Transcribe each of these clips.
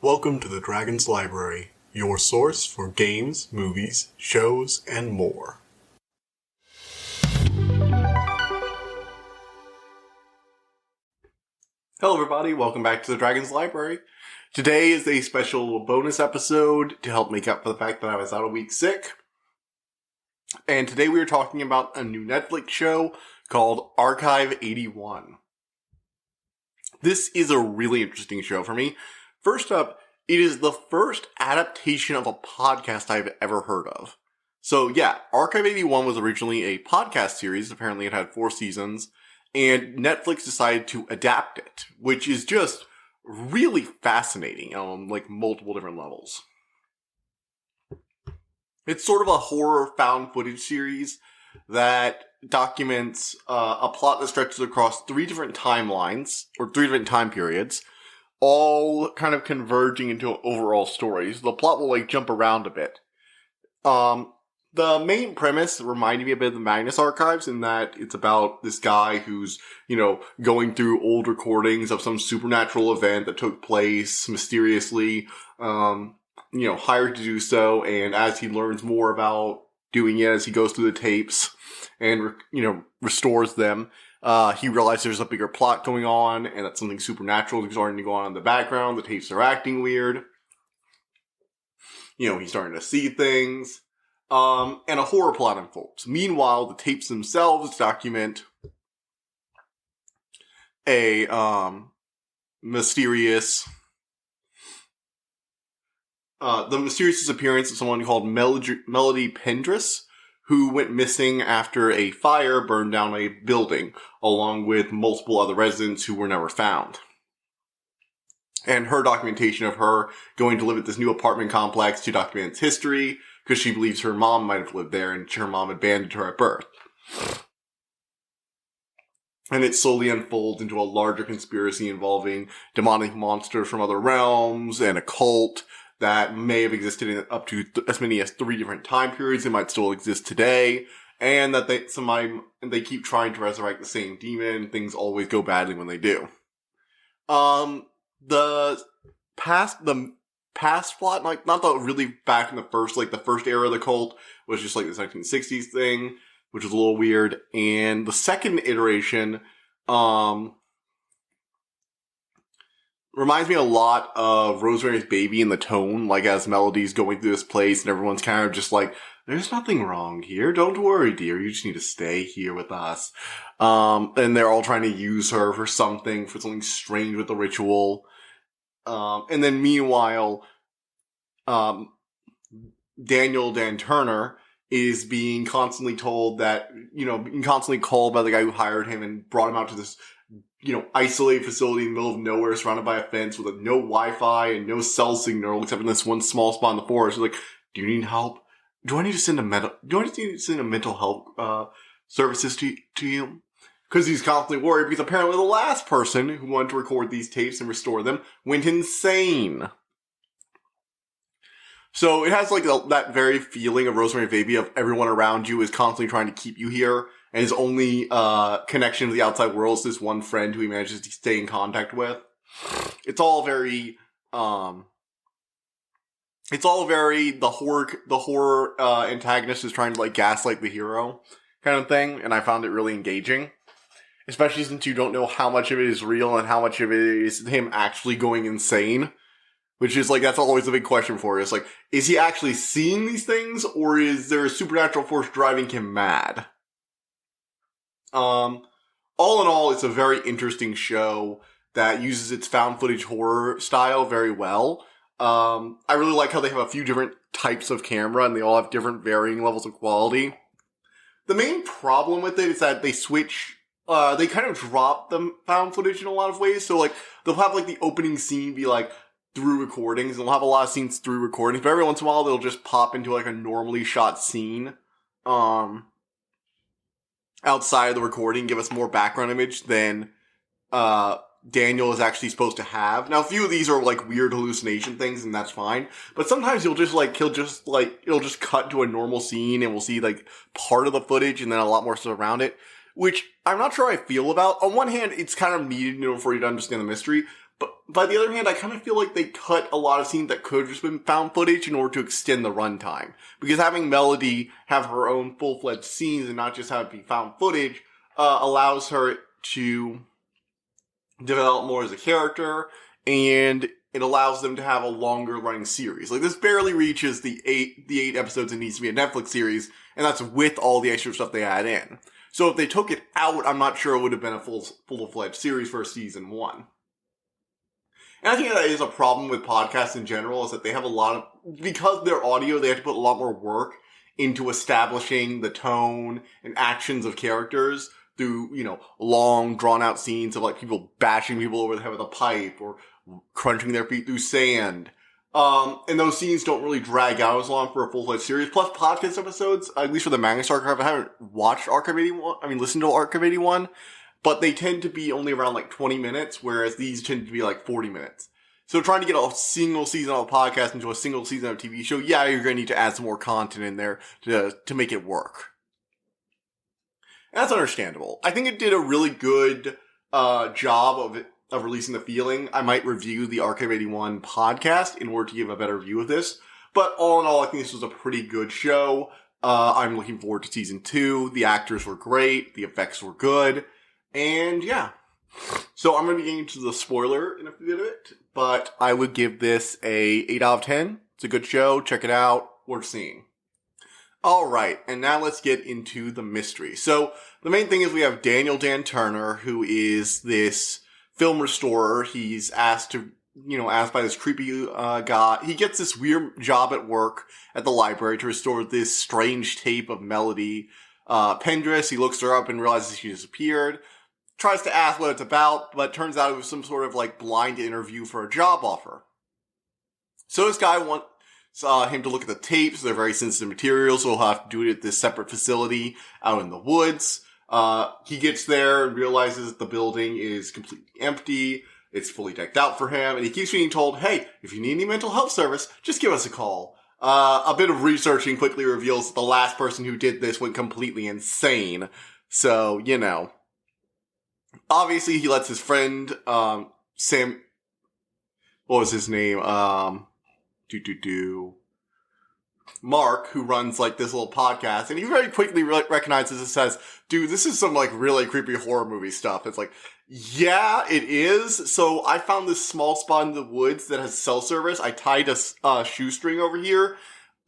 Welcome to the Dragon's Library, your source for games, movies, shows, and more. Hello everybody, welcome back to the Dragon's Library. Today is a special bonus episode to help make up for the fact that I was out a week sick. And today we are talking about a new Netflix show called Archive 81. This is a really interesting show for me. First up, it is the first adaptation of a podcast I've ever heard of. So yeah, Archive 81 was originally a podcast series. Apparently it had 4 seasons. And Netflix decided to adapt it, which is just really fascinating on like multiple different levels. It's sort of a horror found footage series that documents a plot that stretches across 3 different timelines, or 3 different time periods, all kind of converging into overall stories. The plot will like jump around a bit. The main premise reminded me a bit of the Magnus Archives in that it's about this guy who's, going through old recordings of some supernatural event that took place mysteriously, hired to do so, and as he learns more about doing it, as he goes through the tapes and, restores them, he realizes there's a bigger plot going on, and that something supernatural is starting to go on in the background. The tapes are acting weird. He's starting to see things. And a horror plot unfolds. Meanwhile, the tapes themselves document a mysterious disappearance of someone called Melody Pendris, who went missing after a fire burned down a building, along with multiple other residents who were never found. And her documentation of her going to live at this new apartment complex to document its history, because she believes her mom might have lived there and her mom abandoned her at birth. And it slowly unfolds into a larger conspiracy involving demonic monsters from other realms and a cult that may have existed in up to as many as 3 different time periods. It might still exist today. And that they keep trying to resurrect the same demon. Things always go badly when they do. The past plot, like, not the really back in the first era of the cult, was just like this 1960s thing, which was a little weird. And the second iteration, reminds me a lot of Rosemary's Baby in the tone, like as Melody's going through this place and everyone's kind of just like, there's nothing wrong here. Don't worry, dear. You just need to stay here with us. And they're all trying to use her for something strange with the ritual. And then meanwhile, Daniel Dan Turner is being constantly told that, being constantly called by the guy who hired him and brought him out to this, isolated facility in the middle of nowhere surrounded by a fence with no Wi-Fi and no cell signal except in this one small spot in the forest. He's like, do you need help? Do I need to send a mental health, services to you? Because he's constantly worried because apparently the last person who wanted to record these tapes and restore them went insane. So it has like that very feeling of Rosemary's Baby of everyone around you is constantly trying to keep you here, and his only connection to the outside world is this one friend who he manages to stay in contact with. It's all very the horror antagonist is trying to like gaslight the hero kind of thing, and I found it really engaging. Especially since you don't know how much of it is real and how much of it is him actually going insane. Which is like, that's always a big question for us. Like, is he actually seeing these things, or is there a supernatural force driving him mad? All in all, it's a very interesting show that uses its found footage horror style very well. I really like how they have a few different types of camera, and they all have different varying levels of quality. The main problem with it is that they kind of drop the found footage in a lot of ways. So, like, they'll have, like, the opening scene be, like, through recordings, and they'll have a lot of scenes through recordings, but every once in a while, they'll just pop into, like, a normally shot scene, outside of the recording, give us more background image than, Daniel is actually supposed to have. Now, a few of these are, like, weird hallucination things, and that's fine, but sometimes it'll just cut to a normal scene, and we'll see, like, part of the footage, and then a lot more stuff around it. Which I'm not sure I feel about. On one hand, it's kind of needed for you to understand the mystery, But by the other hand, I kind of feel like they cut a lot of scenes that could have just been found footage in order to extend the runtime. Because having Melody have her own full-fledged scenes and not just have it be found footage, allows her to develop more as a character, and it allows them to have a longer running series. Like, this barely reaches the eight episodes it needs to be a Netflix series, and that's with all the extra stuff they add in. So if they took it out, I'm not sure it would have been a full-fledged series for season 1. And I think that is a problem with podcasts in general, is that they have a lot of, because they're audio, they have to put a lot more work into establishing the tone and actions of characters through, long, drawn-out scenes of, like, people bashing people over the head with a pipe or crunching their feet through sand. And those scenes don't really drag out as long for a full-fledged series. Plus, podcast episodes, at least for the Magnus Archive, I haven't watched Archive 81, listened to Archive 81, but they tend to be only around, 20 minutes, whereas these tend to be, 40 minutes. So trying to get a single season of a podcast into a single season of a TV show, yeah, you're going to need to add some more content in there to make it work. And that's understandable. I think it did a really good job of releasing the feeling. I might review the Archive 81 podcast in order to give a better view of this. But all in all, I think this was a pretty good show. I'm looking forward to season 2. The actors were great. The effects were good. And yeah. So I'm going to be getting into the spoiler in a bit, but I would give this a 8 out of 10. It's a good show. Check it out. Worth seeing. Alright, and now let's get into the mystery. So, the main thing is we have Daniel Dan Turner, who is this film restorer. He's asked by this creepy guy. He gets this weird job at work at the library to restore this strange tape of Melody Pendris. He looks her up and realizes she disappeared. Tries to ask what it's about, but turns out it was some sort of blind interview for a job offer. So this guy wants him to look at the tapes. They're very sensitive materials, so he'll have to do it at this separate facility out in the woods. He gets there and realizes that the building is completely empty. It's fully decked out for him, and he keeps being told, hey, if you need any mental health service, just give us a call. A bit of researching quickly reveals that the last person who did this went completely insane. So, Obviously, he lets his friend, Sam, what was his name? Mark, who runs this little podcast, and he very quickly recognizes and says, dude, this is some really creepy horror movie stuff. It's yeah, it is. So I found this small spot in the woods that has cell service. I tied a shoestring over here.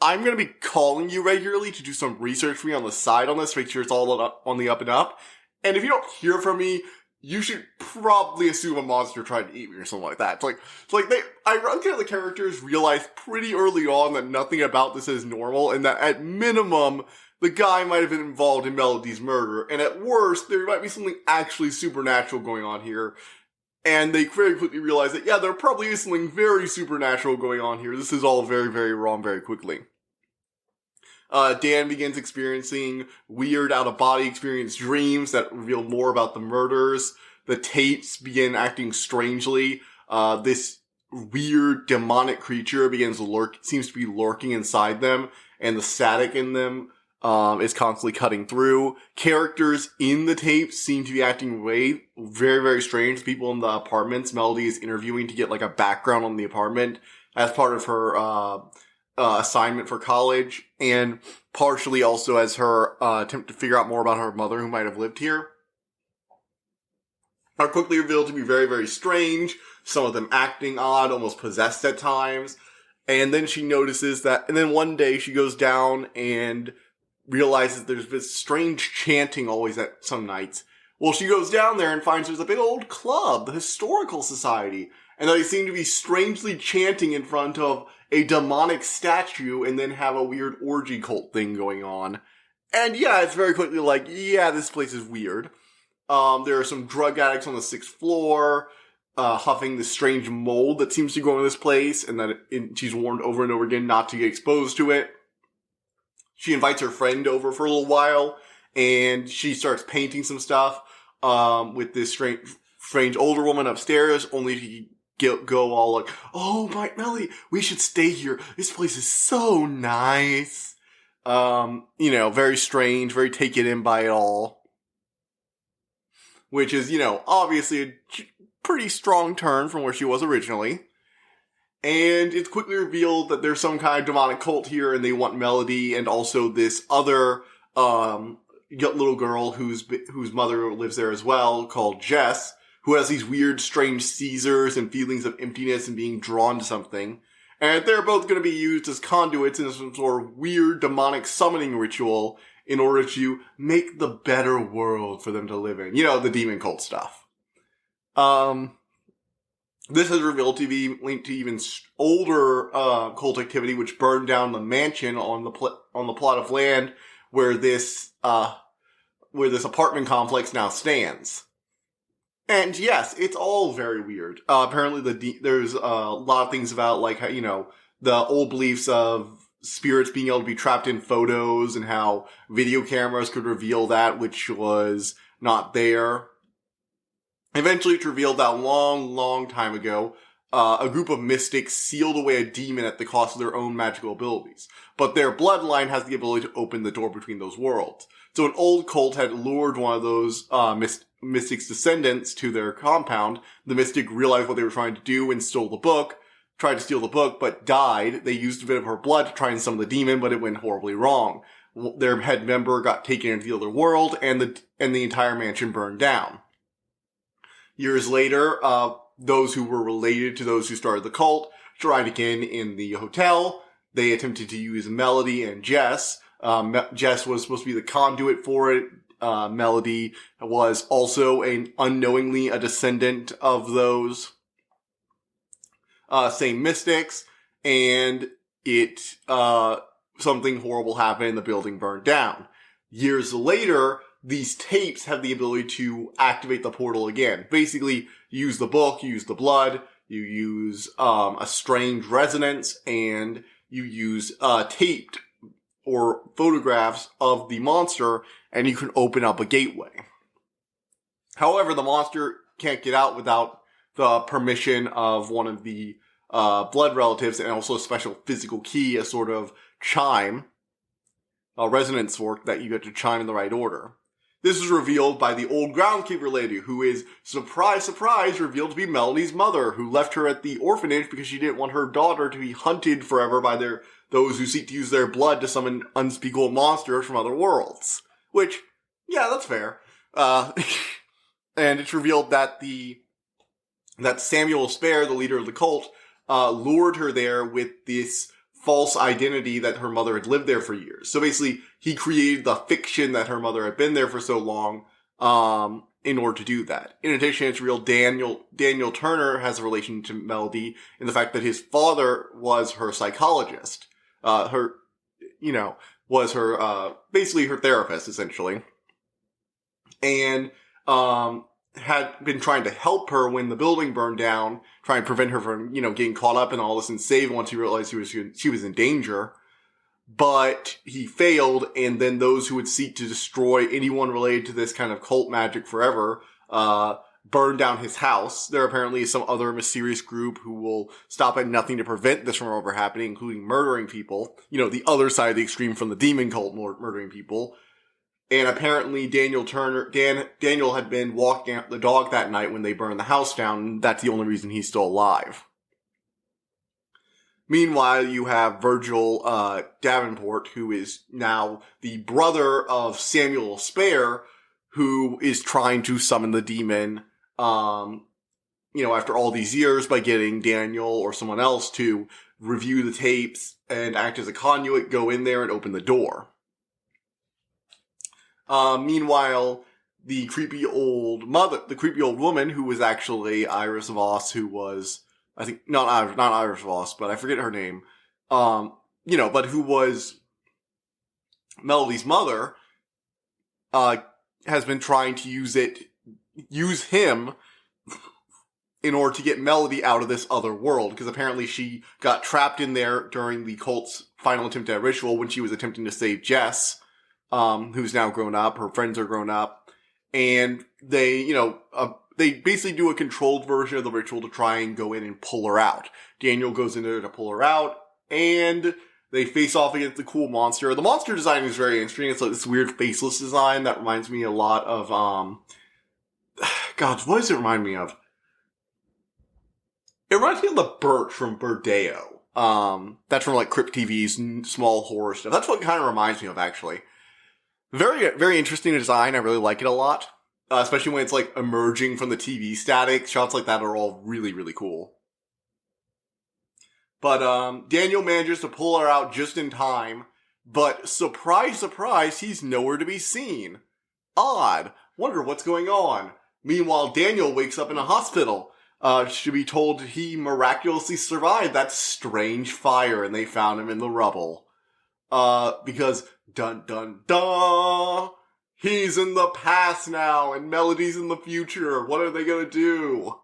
I'm going to be calling you regularly to do some research for me on the side on this, make sure it's all on the up and up. And if you don't hear from me, you should probably assume a monster tried to eat me or something like that. The characters realize pretty early on that nothing about this is normal, and that at minimum, the guy might have been involved in Melody's murder, and at worst, there might be something actually supernatural going on here. And they very quickly realize that, yeah, there probably is something very supernatural going on here. This is all very, very wrong very quickly. Dan begins experiencing weird out-of-body experience dreams that reveal more about the murders. The tapes begin acting strangely. This weird demonic creature seems to be lurking inside them, and the static in them is constantly cutting through. Characters in the tapes seem to be acting very, very strange. People in the apartments, Melody is interviewing to get a background on the apartment as part of her assignment for college, and partially also as her attempt to figure out more about her mother who might have lived here, are quickly revealed to be very, very strange, some of them acting odd, almost possessed at times. And then she notices that, and then one day she goes down and realizes there's this strange chanting always at some nights. Well, she goes down there and finds there's a big old club, the Historical Society, and they seem to be strangely chanting in front of a demonic statue and then have a weird orgy cult thing going on. And yeah, it's very quickly yeah, this place is weird. There are some drug addicts on the 6th floor, huffing this strange mold that seems to go in this place, and that she's warned over and over again not to get exposed to it. She invites her friend over for a little while, and she starts painting some stuff, with this strange older woman upstairs, only to go all oh my Melly, we should stay here. This place is so nice. Very strange, very taken in by it all. Which is, obviously a pretty strong turn from where she was originally. And it's quickly revealed that there's some kind of demonic cult here, and they want Melody and also this other little girl whose mother lives there as well, called Jess, who has these weird, strange seizures and feelings of emptiness and being drawn to something. And they're both going to be used as conduits in some sort of weird demonic summoning ritual in order to make the better world for them to live in. You know, the demon cult stuff. This is revealed to be linked to even older cult activity, which burned down the mansion on the plot of land where this apartment complex now stands. And yes, it's all very weird. Apparently, there's a lot of things about, like, how, you know, the old beliefs of spirits being able to be trapped in photos and how video cameras could reveal that, which was not there. Eventually, it's revealed that long, long time ago, a group of mystics sealed away a demon at the cost of their own magical abilities. But their bloodline has the ability to open the door between those worlds. So an old cult had lured one of those mystics' descendants to their compound. The mystic realized what they were trying to do and tried to steal the book, but died. They used a bit of her blood to try and summon the demon, but it went horribly wrong. Their head member got taken into the other world, and the entire mansion burned down. Years later, those who were related to those who started the cult tried again in the hotel. They attempted to use Melody and Jess. Jess was supposed to be the conduit for it. Melody was also unknowingly a descendant of those same mystics, and something horrible happened and the building burned down. Years later, these tapes have the ability to activate the portal again. Basically, you use the book, you use the blood, you use a strange resonance, and you use taped or photographs of the monster, and you can open up a gateway. However, the monster can't get out without the permission of one of the blood relatives, and also a special physical key, a sort of chime, a resonance fork that you get to chime in the right order. This is revealed by the old groundskeeper lady, who is, surprise, surprise, revealed to be Melody's mother, who left her at the orphanage because she didn't want her daughter to be hunted forever by those who seek to use their blood to summon unspeakable monsters from other worlds. Which, yeah, that's fair. And it's revealed that that Samuel Spare, the leader of the cult, lured her there with this false identity that her mother had lived there for years. So basically, he created the fiction that her mother had been there for so long, in order to do that. In addition, it's real Daniel Turner has a relation to Melody in the fact that his father was her psychologist. Was her, basically her therapist, essentially. And, had been trying to help her when the building burned down, trying to prevent her from, getting caught up in all this and save once he realized she was in danger. But he failed, and then those who would seek to destroy anyone related to this kind of cult magic forever, burned down his house. There apparently is some other mysterious group who will stop at nothing to prevent this from ever happening, including murdering people. The other side of the extreme from the demon cult murdering people. And apparently Daniel had been walking out the dog that night when they burned the house down, and that's the only reason he's still alive. Meanwhile, you have Virgil Davenport, who is now the brother of Samuel Spare, who is trying to summon the demon, after all these years by getting Daniel or someone else to review the tapes and act as a conduit, go in there and open the door. Meanwhile, the creepy old woman, who was actually Iris Voss, who was, I think, not Iris Voss, but I forget her name, but who was Melody's mother, has been trying to use him in order to get Melody out of this other world, because apparently she got trapped in there during the cult's final attempt at ritual when she was attempting to save Jess, who's now grown up. Her friends are grown up, and they basically do a controlled version of the ritual to try and go in and pull her out. Daniel goes in there to pull her out, and they face off against the cool monster. The monster design is very interesting. It's like this weird faceless design that reminds me a lot of, what does it remind me of? It reminds me of the Birch from Burdeo. That's from like Crypt TV's small horror stuff. That's what it kind of reminds me of, actually. Very, very interesting design. I really like it a lot. Especially when it's like emerging from the TV static. Shots like that are all really, really cool. But Daniel manages to pull her out just in time. But surprise, surprise, he's nowhere to be seen. Odd. Wonder what's going on. Meanwhile, Daniel wakes up in a hospital. Should be told he miraculously survived that strange fire and they found him in the rubble. Because, dun dun dun, he's in the past now and Melody's in the future. What are they gonna do?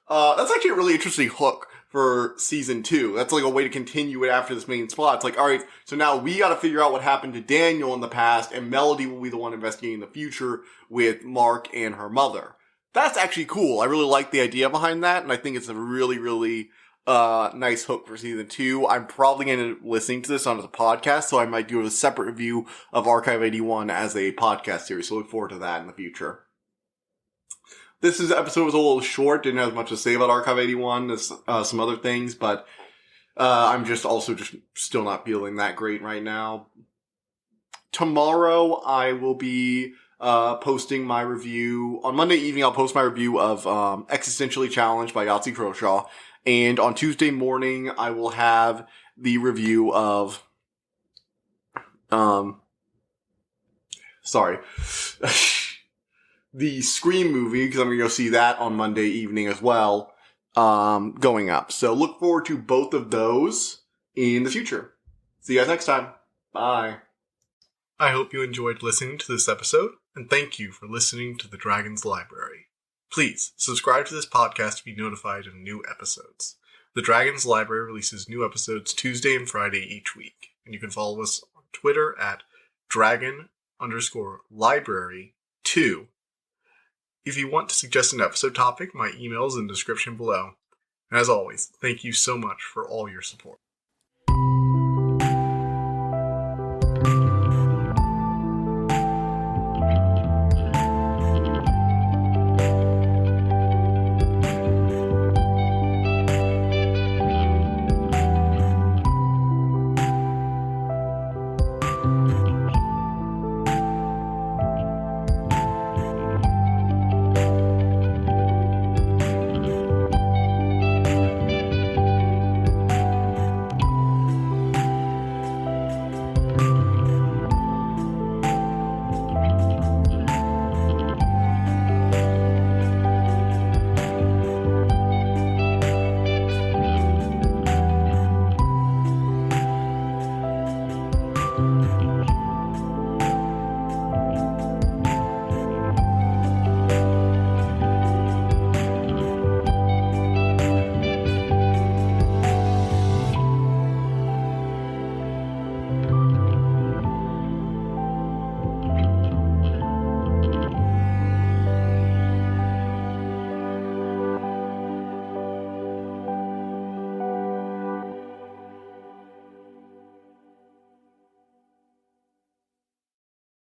That's actually a really interesting hook for season 2. That's like a way to continue it after this main plot. It's like, alright, so now we gotta figure out what happened to Daniel in the past and Melody will be the one investigating the future with Mark and her mother. That's actually cool. I really like the idea behind that, and I think it's a really, really nice hook for season 2. I'm probably going to be listening to this on a podcast, so I might do a separate review of Archive 81 as a podcast series, so look forward to that in the future. This episode was a little short, didn't have much to say about Archive 81, there's some other things, but I'm just still not feeling that great right now. Tomorrow I will be posting my review. On Monday evening, I'll post my review of Existentially Challenged by Yahtzee Croshaw. And on Tuesday morning, I will have the review of the Scream movie, because I'm going to go see that on Monday evening as well, going up. So look forward to both of those in the future. See you guys next time. Bye. I hope you enjoyed listening to this episode, and thank you for listening to The Dragon's Library. Please subscribe to this podcast to be notified of new episodes. The Dragon's Library releases new episodes Tuesday and Friday each week, and you can follow us on Twitter at dragon_library2. If you want to suggest an episode topic, my email is in the description below. And as always, thank you so much for all your support.